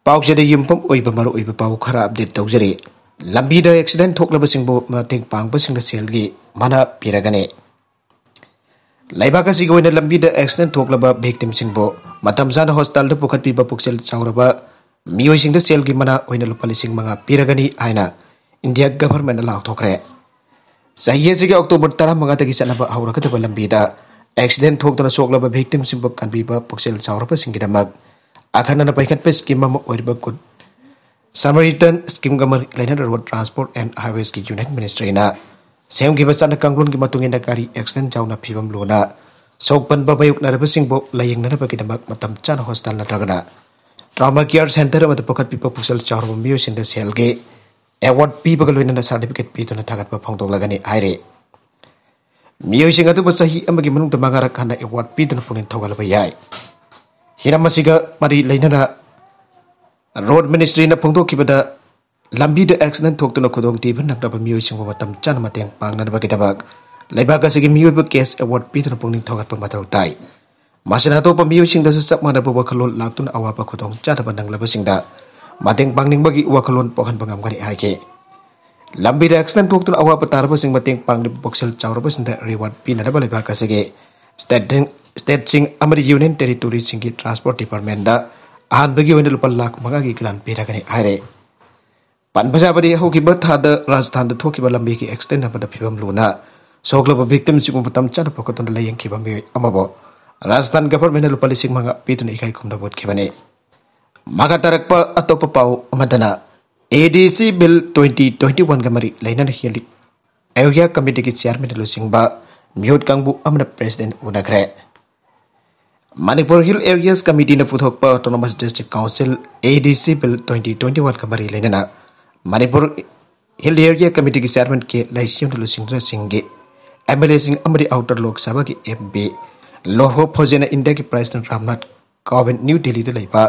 पाउचेद युमफम ओइबा मरो ओइबा पाउ खरा अपडेट तौजरी लंबीदा एक्सीडेंट थोकलबसिंगबु मतेंग पांगबसिंगदा सेलगी माना पिरगने लाइबाका सिगोइना लंबीदा एक्सीडेंट थोकलबा विक्टिम सिंगबु मतम जाना हॉस्पिटल पुखतपीबा पुक्सेल चाउरबा मियोइसिंगदा सेलगी माना ओइना लुपा लिसिंग मंगा पिरगनी आइना इंडिया गवर्नमेंट लाउथोखरे सहियसिगे अक्टोबर 15 दगी चनबा हौरकदबा लंबीदा एक्सीडेंट थोकदना सोकलबा विक्टिम सिंगबु कानबीबा पुक्सेल चाउरबा सिंगिदमक आखनना पैखतपे स्कीम गुड समरिटन स्कीम लाइनर रोड ट्रांसपोर्ट एंड हाईवेज की यूनियन मिनिस्ट्री सेमगी चन कांगून की गाड़ी एक्सीडेंट जाऊना फीवम लूना सोपनब मयुक्नरबसिंगबु लायेंगनबगिदमक मतम चाना हॉस्पिटल नत्रगना ट्रामा केयर सेंटर पुखतपीबा पुक्सेल चाउरबा मियोइसिंदा सेलगी एवार्ड पीबगा लोइनना सर्टिफिकेट पीदुना थागतबा फोंदोक्लगनी हाइरे मियोइसिंग अदुबा सही अमगी मनुंगदा मंगारक हन्ना एवार्ड पीदुना पुनिन थौगलबा याय हिरमसिगा मरी लेना रोड मिनिस्ट्री फोंदोखिबदा लंबीदा एक्सीडेंट थोक्तुना खुदोंग तीब नक्तबा मियोइसिंग मतम चान मतेंग पांगनबगिदमक लेबाक असिगी मियोइबा केस एवार्ड पीदुना पुनिन थौगतबा मथौ ताई मासिना अतोपा मियोइसिंगदसु चप मानबा वखलोन लाक्तुना अवाबा खुदोंग चादबा नंगलबसिंगदा मतेंग पांगनिंगबगी वखलोन पोखनबा ngamgani हाइके लंबीदा एक्सीडेंट थोक्तुना अवाबा तारबसिंग मतेंग पांगलिब बक्सेल चाउरबसिंदा रिवार्ड पीनदबा लेबाक असिगी स्टेट यूनियन टेरिटोरी की ट्रांसपोर्ट डिपार्टमेंट अहनबगी लुपा लाख 5 की ग्रांट पीरगनी हाइरे पनबजाबदी होगिबा थाद राजस्थान थोकिबा लंबी की एक्सीडेंट अमदा फिबम लूना सोगलब विक्टिम सिगु मतम चाना पकतुन लायेंखिबा मियोय अमबो राजस्थान गवर्नमेंट लुपा लिसिंग मंगा पीतुन इकाई खुमदा बोतखिबने मगा तरकपा अतोप पाउ अमदना एडीसी बिल 2021 गमरी लाइनन हिली एरिया कमिटी की चेयरमैन लुसिंगबा म्यूट कांगबु अमना प्रेसिडेंट उनखरे मणिपुर हिल एरियाज कमिटी ने पुथोकपा autonomous district council ADC bill 2021 का मरी लेना मणिपुर हिल एरिया कमिटी की चेयरमैन के लाइसियम लुसिंद्र सिंह एमएलए सिंह अमरी आउटर लोकसभा की एमपी लोहो फोजेना इंडिया की प्रेसिडेंट रामनाथ कोविंद न्यू दिल्ली दे लेबा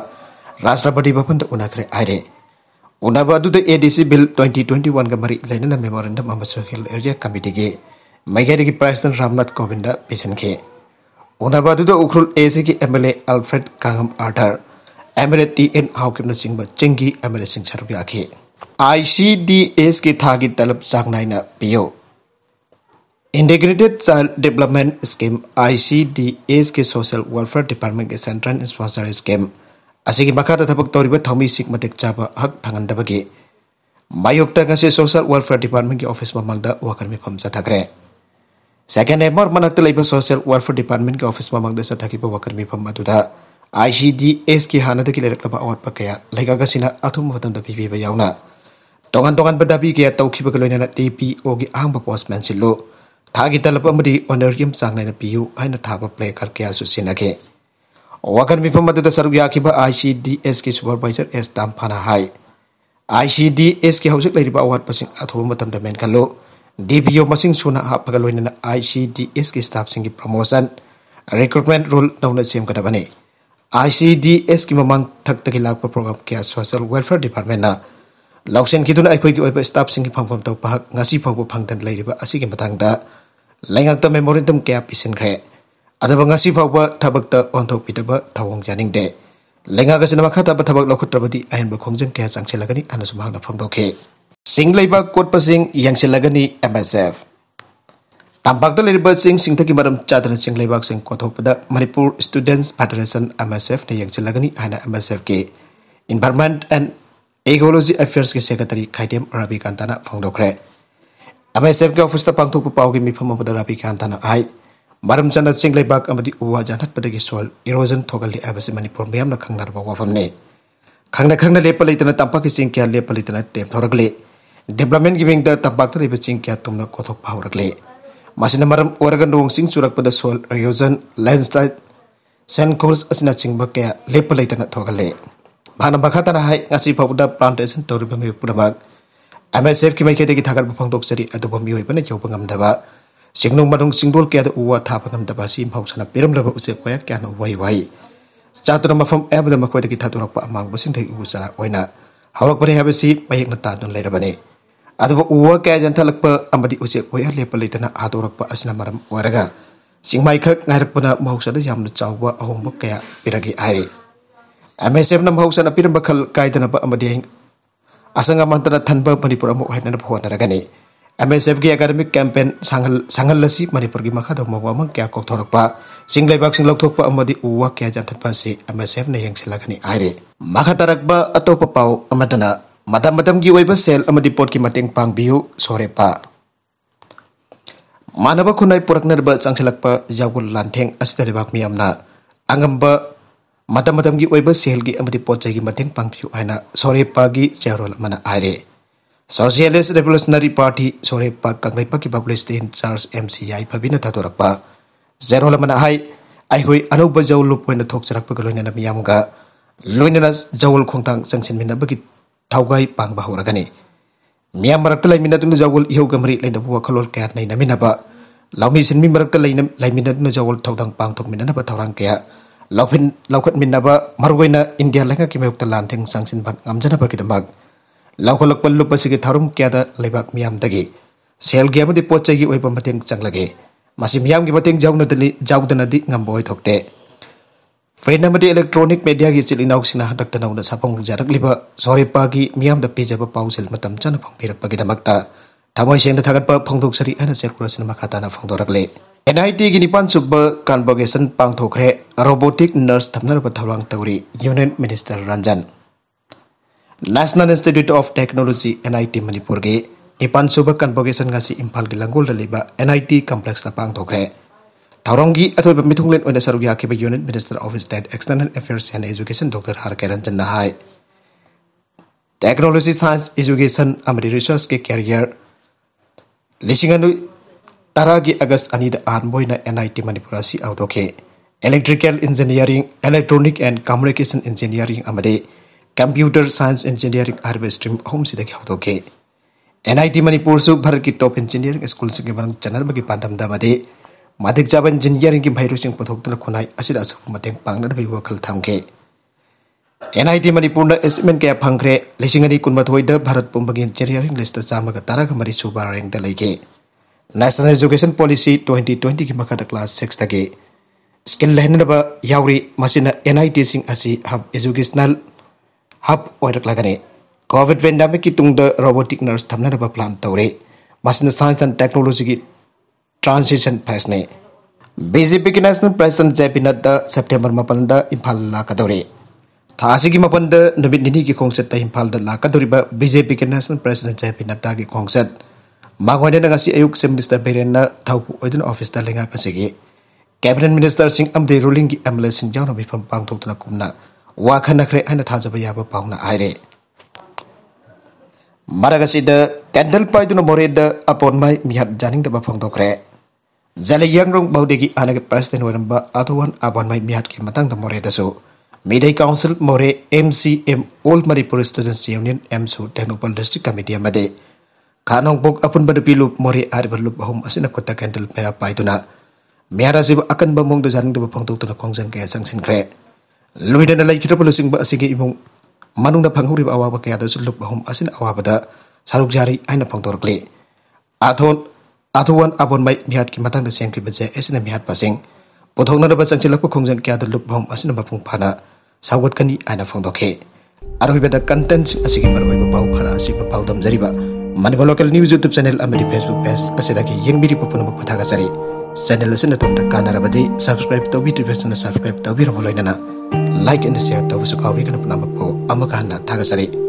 राष्ट्रपति भवन उनखरे आइरे उनबा एडीसी बिल 2021 का मरी लेना मेमोरेंडम अमसो हिल एरिया कमिटी के मैगेरी की प्रेसिडेंट रामनाथ कोविंद पिछनखे उनबाद उख्रुल एसी की MLA Alfred Kangam Arthur MLA TN Haokip Singh चिंगी एमएलए सिंह सरुक याखे आईसीडीएस की थागी तलब चांगनाइना पियो integrated child development scheme ICDS के सोशल वेलफेयर डिपार्टमेंट के सेंट्रल स्पॉन्सर स्कीम असिगी मखादा थबक तौरिबा थौमी सिक मतेक चाबा हक फंगनदबगे मायोक्ता गसे सोशल वेलफेयर डिपार्टमेंट के ऑफिस ममंगदा वकर मिफम चथग्रे सेकेंड एमर मनक्त लेबा सोशल वेलफेयर डिपार्टमेंट के ऑफिस ममंगदा चथगिबा वकर मिफम अदुदा आईसीडीएस की हानदगी लेरक्लबा अवतपा कया लेगागसिना अथुम मतमदा पिबिबा यावना तोंगन तोंगन बदाबी कया तौखिबा लोइना टीपीओ की आहंबा पोस्टमैन सिलो थागी तलब अमदी ऑनरियम चांगनाइना पियु हाइना थाबा प्ले कर कया सुसिनगे वकर मिफम अदुदा सरुक याखिबा आईसीडीएस की सुपरवाइजर एस तामफाना हाई आईसीडीएस की हौजिक लेरिबा अवतपसिंग अथुबा मतमदा मेनखलो डीपीओ मसिंग सुना हापगा लोइना आईसीडीएस की स्टाफ सिंह की प्रमोशन रिक्रूटमेंट रूल नौना सेमगदबने आईसीडीएस की ममंग थक्तगी लाख प्रोग्राम के सोशल वेलफेयर डिपार्टमेंट ना लौसेन किदुना अखोइगी ओइबा स्टाफ सिंह की फंगफम तौ पहक ngasi फावबो फंगदन लेरिबा असिगी मतंगदा लाइंगक्ता मेमोरेंडम क्या पिसिनख्रे अदबा ngasi फावबा थबकता ऑनथोक पिदबा थवोंग जानिंगदे लाइंगागसिना मखाता थबक लौखत्रबदी अहनबा खोंजन क्या चांगसेलगनी अनसुमांगना फंगदोखे सिंह लेबा कोटपसिंग यंगसेलगनी एमएसएफ तंपाकता लेरिबा सिंह की मरम चादन सिंह लेबाक सिंह कोथोकपदा मणिपुर स्टूडेंट्स फेडरेशन एमएसएफ ने यंगसेलगनी आइना एमएसएफ के इन्वायरमेंट एंड इकोलॉजी अफेयर्स के सेक्रेटरी खाइदेम रवि कांताना फोंदोखरे एमएसएफ के ऑफिस पांथोक पावगी मिफम रवि कांताना आई मरम चंद सिंह लेबाक अमदी उवा जानहतपदगी सोल इरोजन थोगली अबसे मणिपुर मियामना खंगनारबा वाफमने खंगना खंगना लेप लेतना तंपाक सिंह क्या लेप लेतना टेम थोरगले डेवलपमेंट की विंग तंपाकता लेबा सिंह क्या तुमना कोथोक फावरगले मासिना मरम ओरगा नोंग सिंह चुरकपदा सोल इरोजन लैंडस्लाइड सेनकोर्स असना चिंगबा क्या लेप लेतना थोगले माना बखातना हाई ngasi फावदा प्लांटेशन तौरिबा मे पुरमक एमएसएफ की माइकेदगी थागरबा फंगदोकसरी अदुबा मियोइबना यौबा ngamdaba सिंगनुंग मदुंग सिंगदोल क्या उवा थापा ngamdaba सि मौसना पिरमलबा उसे कोया क्या न वाई वाई चातुर मफम एबदा मखोइदगी थातुरकपा अमांगबसिंथै उजरा ओइना हौरकपने हाबसि मयेकना तादुन लेरबने अदुबा उवा क्या जंथलकपा अमदि उसे कोया लेप लेतना आदोरकपा असना मरम ओरगा सिंगमाइखक नायरकपना मौसदा यामना चावबा अहोंबा क्या पिरगी आइरे MSF na mahusana piramba khal kaidana ba amadi asanga mantana thanba Manipur amu haidana phona ragani MSF gi academic campaign sangal lasi Manipur gi makha dawma wamang kya kok thorakpa singlai sing lokthokpa amadi uwa kya janthatpa si MSF na yengsilagani aire makha tarakba atopa pau amadana madam gi oiba sel amadi pot ki mateng pangbiu sorepa manaba khunai puraknarba changsilakpa jagul lantheng asdalibak miyamna angamba madam gi oiba sel gi amadi pot gi mateng pangbiu aina sorepa gi jarol mana aire Socialist Revolutionary Party sorepa kanglaipa ki published in Charles MCI phabina thatorakpa jarol mana hai ai hoi anoba jawlu poina thokcharakpa galoina miyamga loinana jawul khongtang changsin minaba gi thaugai pangba horagani miyam marakta laimina tunu jawul ihau gamri laina buwa khalol kayat nei naminaba laumi sinmi marakta laimina tunu jawul thaudang pangthok minana ba thaurang kaya laukhat minaba margoina India langa ki mayukta lantheng sangsin ban ngamjana ba kidamak laukolak pallu pasigi tharum kyada lebak miyam dagi sel gi amadi pochai gi oiba mateng changlage masi miyam gi mateng jawdana di ngamboi thokte Friend amadi electronic media gi chilinauk sina hadak tanauna sapong jarak liba sorepa gi miyam da pijaba pausel matam chana phangpirak pagi damakta thamoi sengna thagatpa phangthok sari ana circulation makhata na phangdorakle NIT gi nipan subba convocation Laothokkhre robotic nurse thamnar ba thawang tauri Union Minister Ranjan National Institute of Technology NIT Manipur gi nipan subba convocation ngasi Imphal gi langol da liba NIT complex la Laothokkhre Taurongi atau mitunglen oina sarugi akiba Union Minister of State External Affairs and Education Dr. Harkeran Nahai Technology Science Education amadi Research ke career Lishinganu Taragi August Anida Armoina NIT Manipurasi Laothokkhre Electrical Engineering Electronic and Communication Engineering amadi Computer Science Engineering Arbe stream home sidaki Laothokkhre NIT Manipur su Bharat ki top engineering school se banang channel bagi pandam damade Madik Jaban engineering ki bhairu sing pathokna khunai asida asu mateng pangna bi wakal thamke NIT Manipur na estimate kaya phangkhre lisingani kunmathoi da Bharat pumbagi engineering list chama ga tara mari suba rank da leike National Education Policy 2020 ki makha class 6 tage skill lehnaba yauri masina NIT sing asi hub educational hub oirak lagane COVID pandemic ki tungda robotic nurse thamna ba plan tawre masina science and technology ki Transition phase BJP ki National President JP Nadda September 8 da Imphal la kadore thasi ki mapan da nabit nini ki khongset ta Imphal da la kadoriba BJP ki National President JP Nadda ki khongset mangwade na si ayuk sem minister beren na thaupu oidun office da lenga kasigi cabinet minister sing amde ruling ki MLA sing jawna bifam pangthokna kumna wa khanakre ana thajaba yaba pauna aire Maragasi da candle paiduna moreda upon my mihat janing da Laothokkhre Jale yangrong baudegi anage president waramba atuan abon mai mihat ki matang da moreda so Midday Council more MCM Old Manipur Students Union MSU Technopal District Committee amade Kanong bok apun badapilu more arbalup bahum asina kota candle mera paiduna Mera siba akan bamong da janing da Laothokkhre kongjang kaya sangsinkre Luidana lai kitapulusing ba asige imong Manung na panghuri ba awa kaya da suluk bahum asin awa bada saruk jari aina pangtorkle Atuan abon mai mihat ki matang da sengkri baje esina mihat pasing pothokna da bachang chilak khongjan kya da lup bahum asina mapung phana sawat kani aina phangdokhe aroi beda content asigi maroi ba pau khara asigi pau dam jariba Manipur local news YouTube channel amadi Facebook page asida ki yengbiri popuna makutha ga jari channel asina tonda kanarabadi subscribe tobi tripesna subscribe tobi romoloinana like and share tobi sukawi kana namakpo amakana thaga jari